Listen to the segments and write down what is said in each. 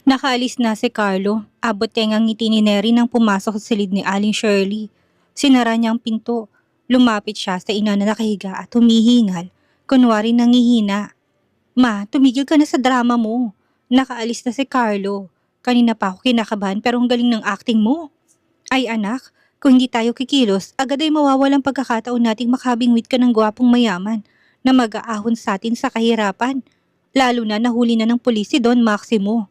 Nakaalis na si Carlo. Abot tengang ngiti ni Neri nang pumasok sa silid ni Aling Shirley. Sinara niya ang pinto. Lumapit siya sa ina na nakahiga at humihingal. Kunwari nangihina. Ma, tumigil ka na sa drama mo. Nakaalis na si Carlo. Kanina pa ako kinakabahan pero ang galing ng acting mo. Ay anak, kung hindi tayo kikilos, agad ay mawawalang pagkakataon nating makabingwit ka ng gwapong mayaman na mag-aahon sa atin sa kahirapan. Lalo na nahuli na ng pulis si Don Maximo.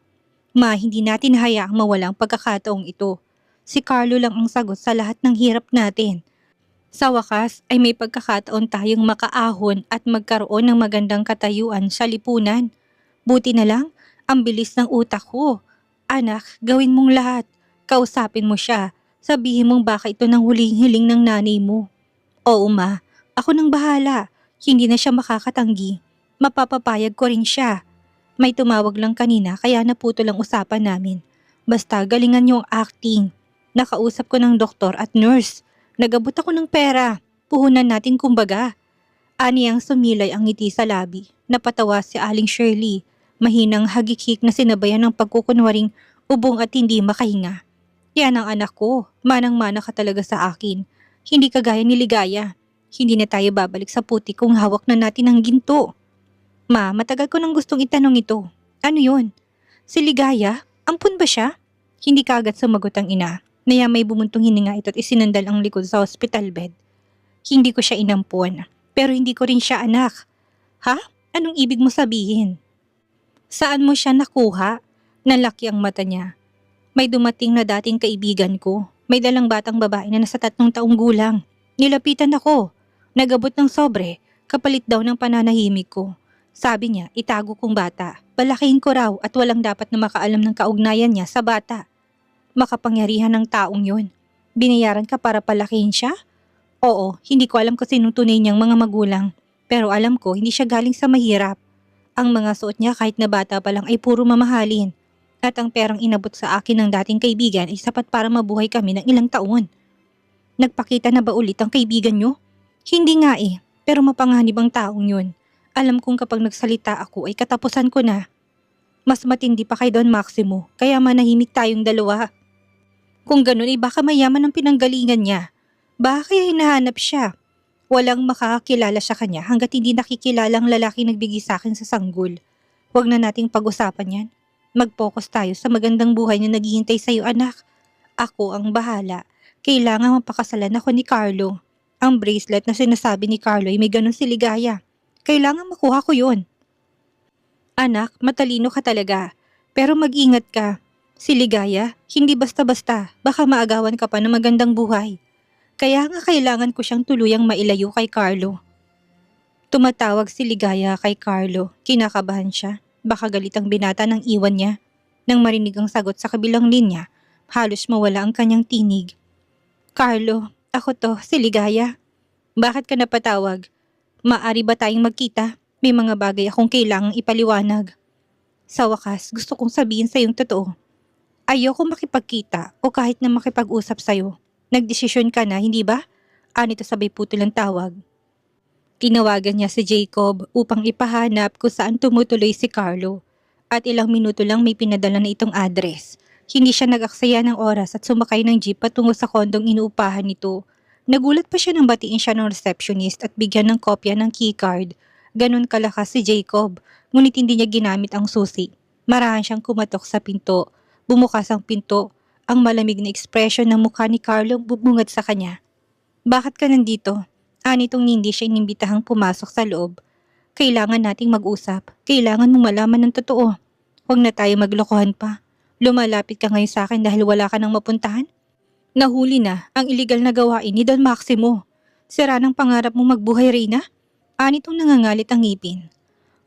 Ma, hindi natin hayaang mawalang pagkakataong ito. Si Carlo lang ang sagot sa lahat ng hirap natin. Sa wakas ay may pagkakataon tayong makaahon at magkaroon ng magandang katayuan sa lipunan. Buti na lang, ang bilis ng utak ko. Anak, gawin mong lahat. Kausapin mo siya. Sabihin mong baka ito nang huling hiling ng nanay mo. Oo ma, ako nang bahala. Hindi na siya makakatanggi. Mapapapayag ko rin siya. May tumawag lang kanina kaya naputol ang usapan namin. Basta galingan niyo ang acting. Nakausap ko ng doktor at nurse. Nagabot ako ng pera. Puhunan natin kumbaga. Ani ang sumilay ang ngiti sa labi. Napatawa si Aling Shirley. Mahinang hagikik na sinabayan ng pagkukunwaring ubong at hindi makahinga. Yan ang anak ko. Manang-mana ka talaga sa akin. Hindi kagaya ni Ligaya. Hindi na tayo babalik sa puti kung hawak na natin ang ginto. Ma, matagal ko nang gustong itanong ito. Ano yun? Si Ligaya? Ampun ba siya? Hindi kaagad sumagot ang ina. Naya may bumuntong hininga ito at isinandal ang likod sa hospital bed. Hindi ko siya inampun. Pero hindi ko rin siya anak. Ha? Anong ibig mo sabihin? Saan mo siya nakuha? Nalaki ang mata niya. May dumating na dating kaibigan ko. May dalang batang babae na nasa 3 taong gulang. Nilapitan ako. Nagabot ng sobre. Kapalit daw ng pananahimik ko. Sabi niya, itago kong bata. Palakihin ko raw at walang dapat na makaalam ng kaugnayan niya sa bata. Makapangyarihan ng taong yun. Binayaran ka para palakihin siya? Oo, hindi ko alam kung sinong tunay niyang mga magulang. Pero alam ko, hindi siya galing sa mahirap. Ang mga suot niya kahit na bata pa lang ay puro mamahalin. At ang perang inabot sa akin ng dating kaibigan ay sapat para mabuhay kami ng ilang taon. Nagpakita na ba ulit ang kaibigan niyo? Hindi nga eh, pero mapanganib ang taong yun. Alam kong kapag nagsalita ako ay katapusan ko na. Mas matindi pa kay Don Maximo, kaya manahimik tayong dalawa. Kung ganun ay baka mayaman ang pinanggalingan niya. Baka kaya hinahanap siya. Walang makakakilala sa kanya hanggat hindi nakikilala ang lalaki nagbigay sa akin sa sanggol. Huwag na nating pag-usapan yan. Mag-focus tayo sa magandang buhay na naghihintay sa'yo anak. Ako ang bahala. Kailangan mapakasalan ako ni Carlo. Ang bracelet na sinasabi ni Carlo ay may ganun si Ligaya. Kailangan makuha ko yun. Anak, matalino ka talaga. Pero mag-ingat ka. Si Ligaya, hindi basta-basta. Baka maagawan ka pa ng magandang buhay. Kaya nga kailangan ko siyang tuluyang mailayo kay Carlo. Tumatawag si Ligaya kay Carlo. Kinakabahan siya. Baka galit ang binata ng iwan niya. Nang marinig ang sagot sa kabilang linya, halos mawala ang kanyang tinig. Carlo, ako to, si Ligaya. Bakit ka napatawag? Maari ba tayong magkita? May mga bagay akong kailangang ipaliwanag. Sa wakas, gusto kong sabihin sa iyong totoo. Ayoko makipagkita o kahit na makipag-usap sa'yo. Nagdesisyon ka na, hindi ba? Anito sabay putol ang tawag. Tinawagan niya si Jacob upang ipahanap kung saan tumutuloy si Carlo. At ilang minuto lang may pinadala na itong address. Hindi siya nag-aksaya ng oras at sumakay ng jeep patungo sa kondong inuupahan nito. Nagulat pa siya nang batiin siya ng receptionist at bigyan ng kopya ng keycard. Ganon kalakas si Jacob, ngunit hindi niya ginamit ang susi. Marahan siyang kumatok sa pinto. Bumukas ang pinto. Ang malamig na ekspresyon ng mukha ni Carlo bubungad sa kanya. Bakit ka nandito? Anitong hindi siya inimbitahang pumasok sa loob. Kailangan nating mag-usap. Kailangan mong malaman ng totoo. Huwag na tayo maglokohan pa. Lumalapit ka ngayon sa akin dahil wala ka nang mapuntahan? Nahuli na ang iligal na gawain ni Don Maximo. Sira ng pangarap mong magbuhay, Reyna? Anitong nangangalit ang ngipin.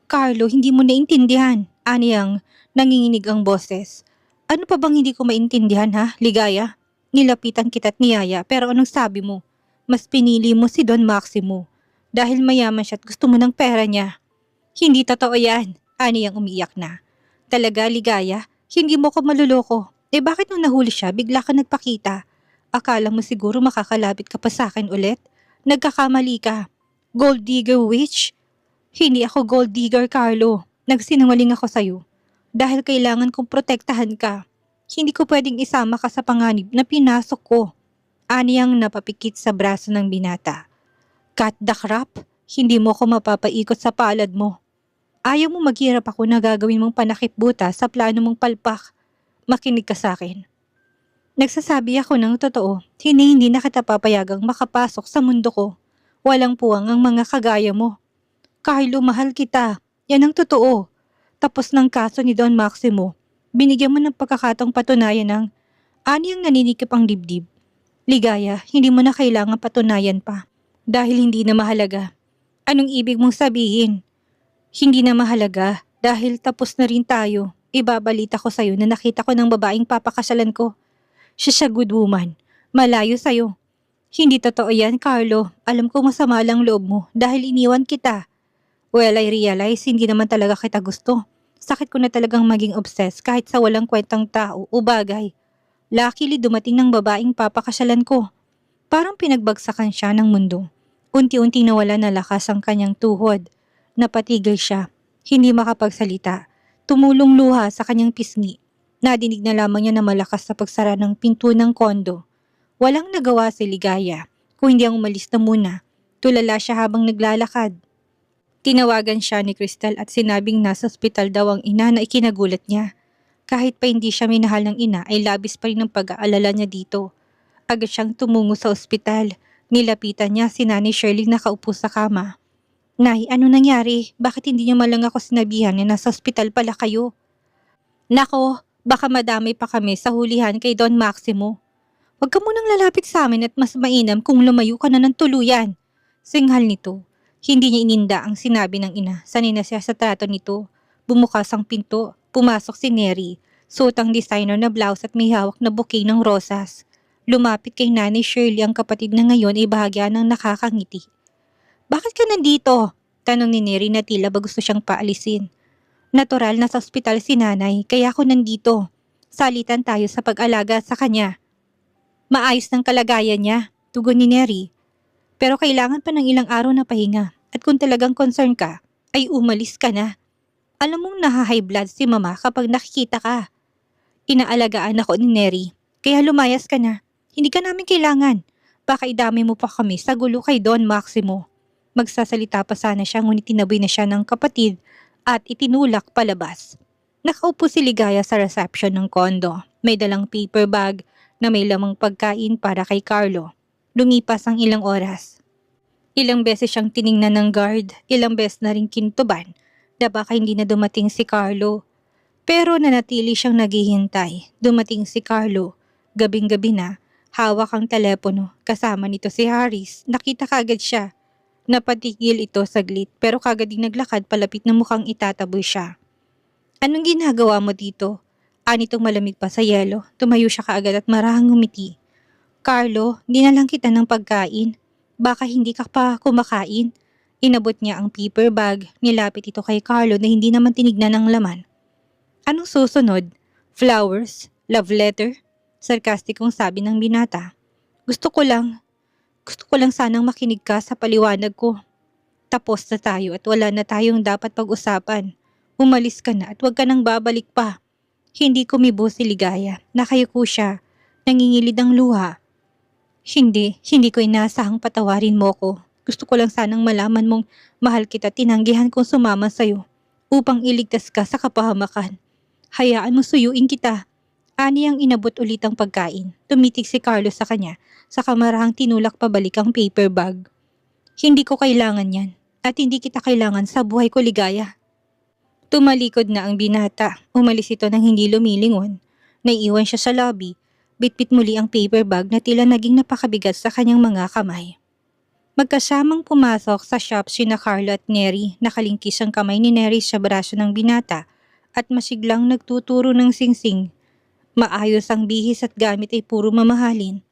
Carlo, hindi mo naintindihan. Aniyang nanginginig ang boses. Ano pa bang hindi ko maintindihan ha, Ligaya? Nilapitan kita't niyaya pero anong sabi mo? Mas pinili mo si Don Maximo. Dahil mayaman siya at gusto mo ng pera niya. Hindi totoo yan. Aniyang umiiyak na. Talaga, Ligaya? Hindi mo ko maluloko. Bakit nung nahuli siya bigla ka nagpakita? Akala mo siguro makakalapit ka pa sa akin ulit? Nagkakamali ka. Gold digger witch? Hindi ako gold digger, Carlo. Nagsinungaling ako sa'yo. dahil kailangan kong protektahan ka. Hindi ko pwedeng isama ka sa panganib na pinasok ko. Aniyang napapikit sa braso ng binata. Cut the crap, hindi mo ko mapapaikot sa palad mo. Ayaw mo maghirap ako na gagawin mong panakip-buta sa plano mong palpak. Makinig ka sa akin. Nagsasabi ako ng totoo, hindi na kita papayagang makapasok sa mundo ko. Walang puwang ang mga kagaya mo. Carlo, mahal kita. Yan ang totoo. Tapos ng kaso ni Don Maximo, binigyan mo ng pagkakataong patunayan ng aniyang naninikip ang dibdib. Ligaya, hindi mo na kailangan patunayan pa. Dahil hindi na mahalaga. Anong ibig mong sabihin? Hindi na mahalaga dahil tapos na rin tayo. Ibabalita ko sa'yo na nakita ko ng babaeng papakasalan ko. Siya good woman. Malayo sa'yo. Hindi totoo yan, Carlo. Alam ko masama lang loob mo dahil iniwan kita. Well, I realize hindi naman talaga kita gusto. Sakit ko na talagang maging obsessed kahit sa walang kwentang tao o bagay. Luckily dumating ng babaeng papakasalan ko. Parang pinagbagsakan siya ng mundo. Unti-unti nawala na lakas ang kanyang tuhod. Napatigil siya. Hindi makapagsalita. Tumulong luha sa kanyang pisngi. Nadinig na lamang niya na malakas sa pagsara ng pinto ng kondo. Walang nagawa si Ligaya, kung hindi ang umalis na muna. Tulala siya habang naglalakad. Tinawagan siya ni Crystal at sinabing nasa ospital daw ang ina na ikinagulat niya. Kahit pa hindi siya minahal ng ina ay labis pa rin ang pag-aalala niya dito. Agad siyang tumungo sa ospital. Nilapitan niya si Nanay Shirley nakaupo sa kama. Nay, ano nangyari? Bakit hindi niyo malang ako sinabihan na nasa ospital pala kayo? Nako, baka madamay pa kami sa hulihan kay Don Maximo. Huwag ka munang lalapit sa amin at mas mainam kung lumayo ka na ng tuluyan. Singhal nito. Hindi niya ininda ang sinabi ng ina. Sanay na siya sa trato nito. Bumukas ang pinto. Pumasok si Neri. Suot ang designer na blouse at may hawak na bouquet ng rosas. Lumapit kay Nanay Shirley ang kapatid na ngayon ay bahagya ng nakakangiti. Bakit ka nandito? Tanong ni Neri na tila ba gusto siyang paalisin. Natural na sa ospital si nanay kaya ako nandito. Salitan tayo sa pag-alaga sa kanya. Maayos ng kalagayan niya, tugon ni Neri. Pero kailangan pa ng ilang araw na pahinga at kung talagang concern ka, ay umalis ka na. Alam mong naha-high blood si mama kapag nakikita ka. Inaalagaan ako ni Neri, kaya lumayas ka na. Hindi ka namin kailangan. Baka idami mo pa kami sa gulo kay Don Maximo. Magsasalita pa sana siya ngunit tinaboy na siya ng kapatid at itinulak palabas. Nakaupo si Ligaya sa reception ng kondo. May dalang paper bag na may lamang pagkain para kay Carlo. Lumipas ang ilang oras. Ilang beses siyang tiningnan ng guard, ilang beses na rin kintuban na baka hindi na dumating si Carlo. Pero nanatili siyang naghihintay. Dumating si Carlo. Gabing-gabi na, hawak ang telepono. Kasama nito si Harris. Nakita kagad siya. Napatigil ito saglit pero kagad ding naglakad palapit na mukhang itataboy siya. Anong ginagawa mo dito? Anitong malamig pa sa yelo. Tumayo siya kaagad at marahang ngumiti. Carlo, dinalang kita ng pagkain. Baka hindi ka pa kumakain. Inabot niya ang paper bag. Nilapit ito kay Carlo na hindi naman tinignan ang laman. Anong susunod? Flowers? Love letter? Sarkastikong sabi ng binata. Gusto ko lang sanang makinig ka sa paliwanag ko. Tapos na tayo at wala na tayong dapat pag-usapan. Umalis ka na at huwag ka nang babalik pa. Hindi kumibo si Ligaya. Nakayuko siya. Nangingilid ang luha. Hindi ko inaasahang patawarin mo ko. Gusto ko lang sanang malaman mong mahal kita tinanggihan kong sumama sa'yo upang iligtas ka sa kapahamakan. Hayaan mo suyuin kita. Ani ang inabot ulit ang pagkain. Tumitig si Carlos sa kanya sa kamarahang tinulak pabalik ang paper bag. Hindi ko kailangan yan at hindi kita kailangan sa buhay ko, Ligaya. Tumalikod na ang binata. Umalis ito nang hindi lumilingon. Naiiwan siya sa lobby. Bitbit muli ang paper bag na tila naging napakabigat sa kanyang mga kamay. Magkasamang pumasok sa shop sina Carlo at Neri. Nakalingkis ang kamay ni Neri sa braso ng binata at masiglang nagtuturo ng singsing. Maayos ang bihis at gamit ay puro mamahalin.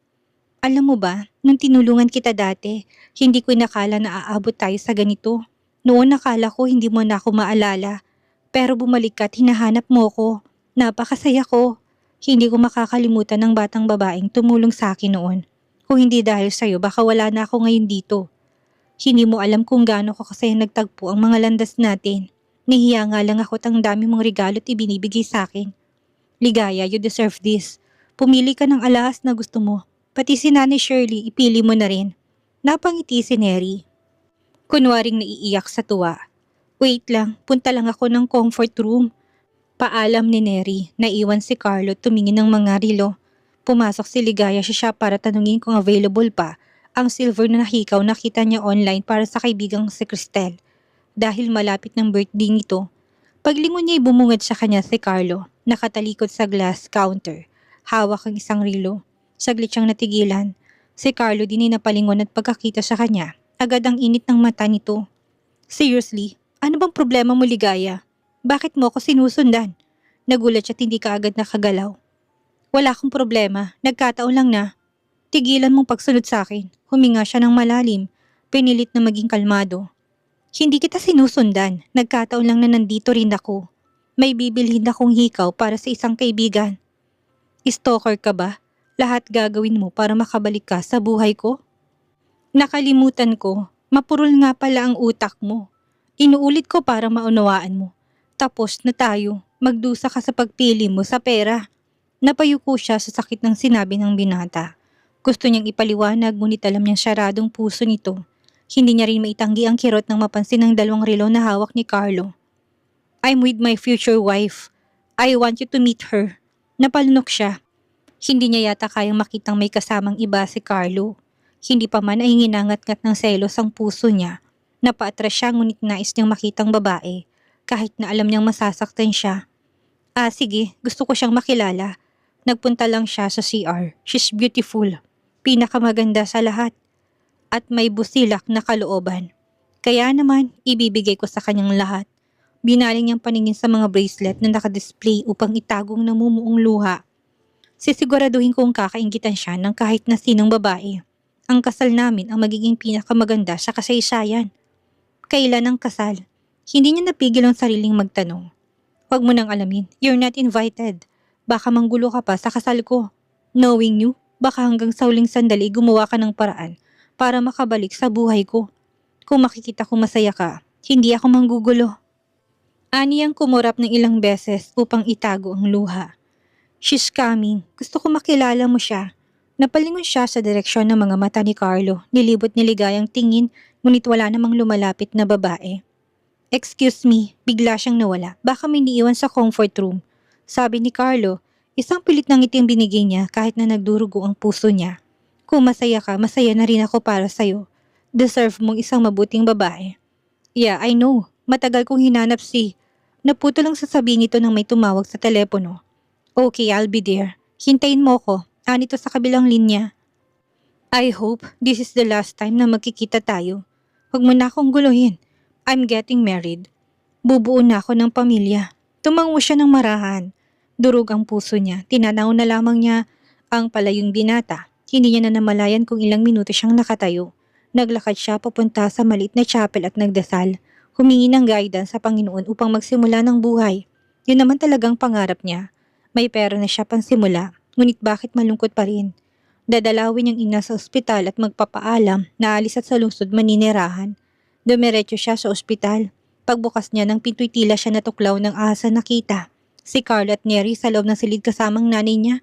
Alam mo ba, nung tinulungan kita dati, hindi ko inakala na aabot tayo sa ganito. Noon nakala ko hindi mo na ako maalala. Pero bumalik ka at hinahanap mo ko. Napakasaya ko. Hindi ko makakalimutan ng batang babaeng tumulong sa akin noon. Kung hindi dahil sa'yo, baka wala na ako ngayon dito. Hindi mo alam kung gaano ko kasi nagtagpo ang mga landas natin. Nahiya nga lang ako at ang dami mong regalo at ibinibigay sa akin. Ligaya, you deserve this. Pumili ka ng alahas na gusto mo. Pati si Nanay Shirley, ipili mo na rin. Napangiti si Neri. Kunwaring naiiyak sa tuwa. Wait lang, punta lang ako ng comfort room. Paalam ni Neri, naiwan si Carlo tumingin ng mga relo. Pumasok si Ligaya sa shop para tanungin kung available pa ang silver na hikaw na kita niya online para sa kaibigang si Cristel. Dahil malapit ng birthday nito, paglingon niya ay bumungad sa kanya si Carlo, nakatalikod sa glass counter. Hawak ang isang relo. Saglit siyang natigilan. Si Carlo din ay napalingon at pagkakita sa kanya, agad ang init ng mata nito. Seriously, ano bang problema mo, Ligaya? Bakit mo ako sinusundan? Nagulat siya at hindi ka agad nakagalaw. Wala akong problema, nagkataon lang na. Tigilan mong pagsunod sa akin. Huminga siya ng malalim, pinilit na maging kalmado. Hindi kita sinusundan, nagkataon lang na nandito rin ako. May bibilhin akong hikaw para sa isang kaibigan. Stalker ka ba? Lahat gagawin mo para makabalik ka sa buhay ko? Nakalimutan ko, mapurol nga pala ang utak mo. Inuulit ko para maunawaan mo. Tapos na tayo, magdusa ka sa pagpili mo sa pera. Napayuko siya sa sakit ng sinabi ng binata. Gusto niyang ipaliwanag ngunit alam niyang saradong puso nito. Hindi niya rin maitanggi ang kirot nang mapansin ng dalawang relo na hawak ni Carlo. I'm with my future wife. I want you to meet her. Napalunok siya. Hindi niya yata kayang makitang may kasamang iba si Carlo. Hindi pa man ay nginangat-ngat ng selos ang puso niya. Napaatras siya ngunit nais niyang makitang babae kahit na alam niyang masasaktan siya. Sige, gusto ko siyang makilala. Nagpunta lang siya sa CR. She's beautiful. Pinakamaganda sa lahat. At may busilak na kalooban. Kaya naman, ibibigay ko sa kanyang lahat. Binaling niyang paningin sa mga bracelet na nakadisplay upang itagong namumuong luha. Sisiguraduhin kong kakainggitan siya ng kahit na sinong babae. Ang kasal namin ang magiging pinakamaganda sa kasaysayan. Kailan ang kasal? Hindi niya napigil ang sariling magtanong. Huwag mo nang alamin, you're not invited. Baka manggulo ka pa sa kasal ko. Knowing you, baka hanggang sa huling sandali gumawa ka ng paraan para makabalik sa buhay ko. Kung makikita ko masaya ka, hindi ako manggugulo. Ani ang kumurap ng ilang beses upang itago ang luha. She's coming. Gusto ko makilala mo siya. Napalingon siya sa direksyon ng mga mata ni Carlo. Nilibot ni Ligayang tingin ngunit wala namang lumalapit na babae. Excuse me, bigla siyang nawala. Baka may niiwan sa comfort room. Sabi ni Carlo, isang pilit ng ngiting binigay niya kahit na nagdurugo ang puso niya. Kung masaya ka, masaya na rin ako para sa'yo. Deserve mong isang mabuting babae. Yeah, I know. Matagal kong hinanap si... Naputo lang sasabihin nito nang may tumawag sa telepono. Okay, I'll be there. Hintayin mo ko. Anito sa kabilang linya. I hope this is the last time na magkikita tayo. Huwag mo na akong guluhin. I'm getting married. Bubuo na ako ng pamilya. Tumango siya ng marahan. Durog ang puso niya. Tinanaw na lamang niya ang palayong binata. Hindi niya na namalayan kung ilang minuto siyang nakatayo. Naglakad siya papunta sa maliit na chapel at nagdasal. Humingi ng guidance sa Panginoon upang magsimula ng buhay. Yun naman talagang pangarap niya. May pera na siya pansimula. Ngunit bakit malungkot pa rin? Dadalawin niyang ina sa ospital at magpapaalam na alis at sa lungsod maninirahan. Dumiretso siya sa ospital. Pagbukas niya ng pinto'y tila siya natuklaw ng asa nakita. Si Carlo at Neri sa loob ng silid kasamang nanay niya.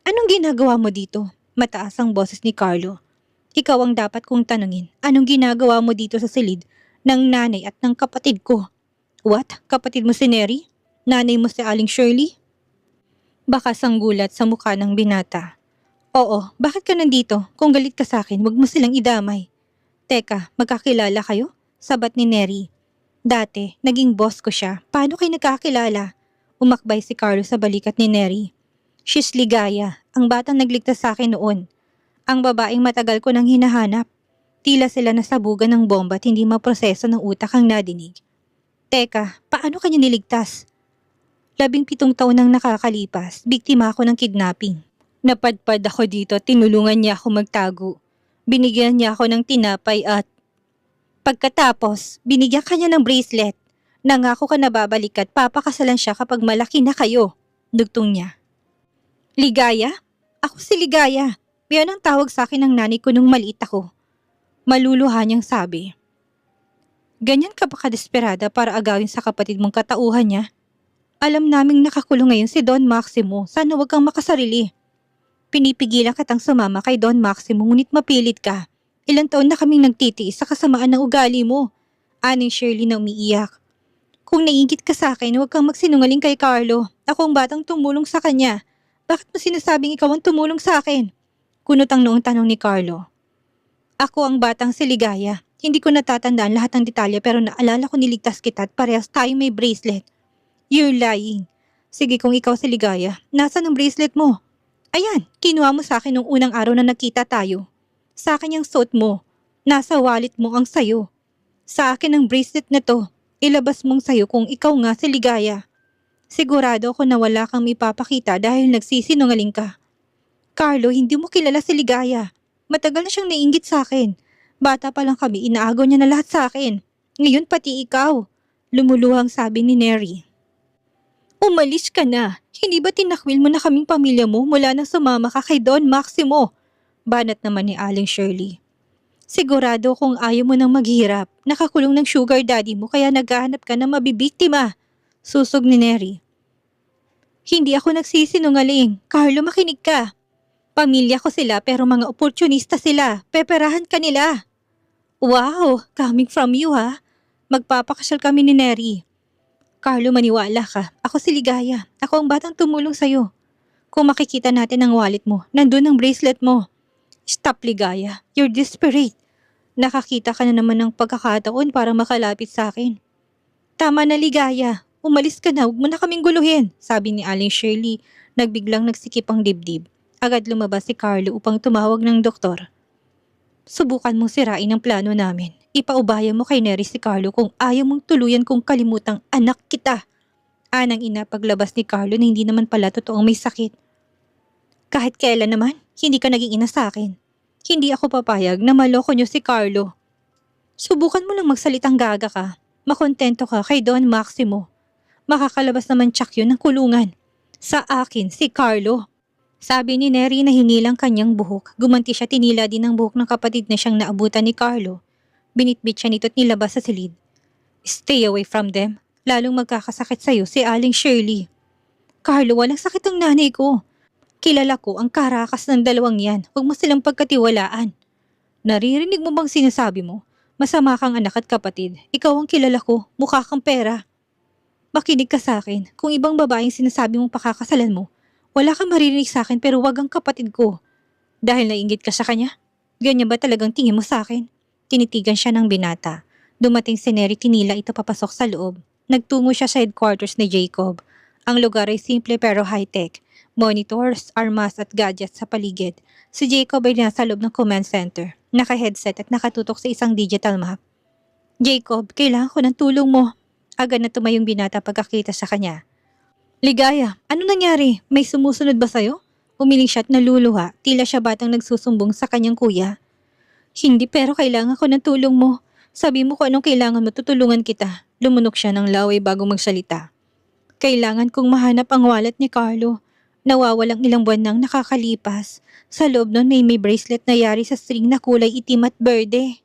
Anong ginagawa mo dito? Mataas ang boses ni Carlo. Ikaw ang dapat kong tanungin. Anong ginagawa mo dito sa silid ng nanay at ng kapatid ko? What? Kapatid mo si Neri? Nanay mo si Aling Shirley? Bakas ang gulat sa mukha ng binata. Oo, bakit ka nandito? Kung galit ka sa akin, wag mo silang idamay. Teka, magkakilala kayo? Sabat ni Neri. Dati, naging boss ko siya. Paano kayo nagkakilala? Umakbay si Carlo sa balikat ni Neri. She's Ligaya, ang batang nagligtas sa akin noon. Ang babaeng matagal ko nang hinahanap. Tila sila nasabugan ng bomba at hindi maproseso ng utak ang nadinig. Teka, paano kanya niligtas? 17 taon nang nakakalipas, biktima ako ng kidnapping. Napadpad ako dito at tinulungan niya ako magtago. Binigyan niya ako ng tinapay at... Pagkatapos, binigyan kanya ng bracelet. Nangako ka na babalik at papakasalan siya kapag malaki na kayo. Dugtong niya. Ligaya? Ako si Ligaya. Yan ang tawag sa akin ng nanay ko nung maliit ako. Maluluha niyang sabi. Ganyan ka ba kadesperada para agawin sa kapatid mong katauhan niya? Alam naming nakakulong ngayon si Don Maximo. Sana huwag kang makasarili. Pinipigilan kitang sumama kay Don Maximo ngunit mapilit ka. Ilang taon na kaming nagtitiis sa kasamaan ng ugali mo. Aning Shirley na umiiyak. Kung naiingit ka sa akin, huwag kang magsinungaling kay Carlo. Ako ang batang tumulong sa kanya. Bakit mo sinasabing ikaw ang tumulong sa akin? Kunot ang noong tanong ni Carlo. Ako ang batang si Ligaya. Hindi ko natatandaan lahat ng detalye pero naalala ko niligtas kita at parehas tayo may bracelet. You're lying. Sige kung ikaw si Ligaya, nasaan ang bracelet mo? Ayan, kinuha mo sa akin nung unang araw na nakita tayo. Sa akin yung suot mo. Nasa wallet mo ang sayo. Sa akin ang bracelet na to. Ilabas mong sayo kung ikaw nga si Ligaya. Sigurado ako na wala kang ipapakita dahil nagsisinungaling ka. Carlo, hindi mo kilala si Ligaya. Matagal na siyang nainggit sa akin. Bata pa lang kami, inaagaw niya na lahat sa akin. Ngayon pati ikaw. Lumuluhang sabi ni Neri. Umalis ka na. Hindi ba tinakwil mo na kaming pamilya mo mula nang sumama ka kay Don Maximo? Banat naman ni Aling Shirley. Sigurado kung ayaw mo nang maghirap. Nakakulong ng sugar daddy mo kaya naghahanap ka na mabibiktima. Susog ni Neri. Hindi ako nagsisinungaling. Carlo, makinig ka. Pamilya ko sila pero mga oportunista sila. Peperahan ka nila. Wow, coming from you ha. Magpapakasyal kami ni Neri. Carlo, maniwala ka. Ako si Ligaya. Ako ang batang tumulong sa'yo. Kung makikita natin ang wallet mo, nandun ang bracelet mo. Stop, Ligaya. You're desperate. Nakakita ka na naman ng pagkakataon para makalapit sa akin. Tama na, Ligaya. Umalis ka na, huwag mo na kaming guluhin, sabi ni Aling Shirley. Nagbiglang nagsikip ang dibdib. Agad lumabas si Carlo upang tumawag ng doktor. Subukan mong sirain ang plano namin. Ipaubaya mo kay Neri si Carlo kung ayaw mong tuluyan kung kalimutang anak kita. Anang ina paglabas ni Carlo na hindi naman pala totoong may sakit. Kahit kailan naman, hindi ka naging ina sa akin. Hindi ako papayag na maloko niyo si Carlo. Subukan mo lang magsalitang gaga ka. Makontento ka kay Don Maximo. Makakalabas naman tsak yun ng kulungan. Sa akin, si Carlo. Sabi ni Neri na hinilang kanyang buhok. Gumanti siya, tinila din ang buhok ng kapatid na siyang naabutan ni Carlo. Binitbit siya nito at nilabas sa silid. Stay away from them. Lalong magkakasakit sa'yo si Aling Shirley. Carlo, walang sakit ang nanay ko. Kilala ko ang karakas ng dalawang yan. Huwag mo silang pagkatiwalaan. Naririnig mo bang sinasabi mo? Masama kang anak at kapatid. Ikaw ang kilala ko. Mukha kang pera. Makinig ka sa akin. Kung ibang babaeng sinasabi mong pakakasalan mo, wala kang maririnig sa akin pero wag ang kapatid ko. Dahil nainggit ka sa kanya? Ganyan ba talagang tingin mo sa akin? Tinitigan siya ng binata. Dumating si Neri, tinila ito papasok sa loob. Nagtungo siya sa headquarters ni Jacob. Ang lugar ay simple pero high-tech. Monitors, armas at gadgets sa paligid. Si Jacob ay nasa loob ng command center. Naka-headset at nakatutok sa isang digital map. Jacob, kailangan ko ng tulong mo. Agad na tumayong binata pagkakita sa kanya. Ligaya, ano nangyari? May sumusunod ba sa'yo? Umiling siya at naluluha, tila siya batang nagsusumbong sa kanyang kuya. Hindi pero kailangan ko ng tulong mo. Sabi mo kung anong kailangan mo, tutulungan kita. Lumunok siya ng laway bago magsalita. Kailangan kong mahanap ang wallet ni Carlo. Nawawalang ilang buwan nang nakakalipas. Sa loob nun may bracelet na yari sa string na kulay itim at berde.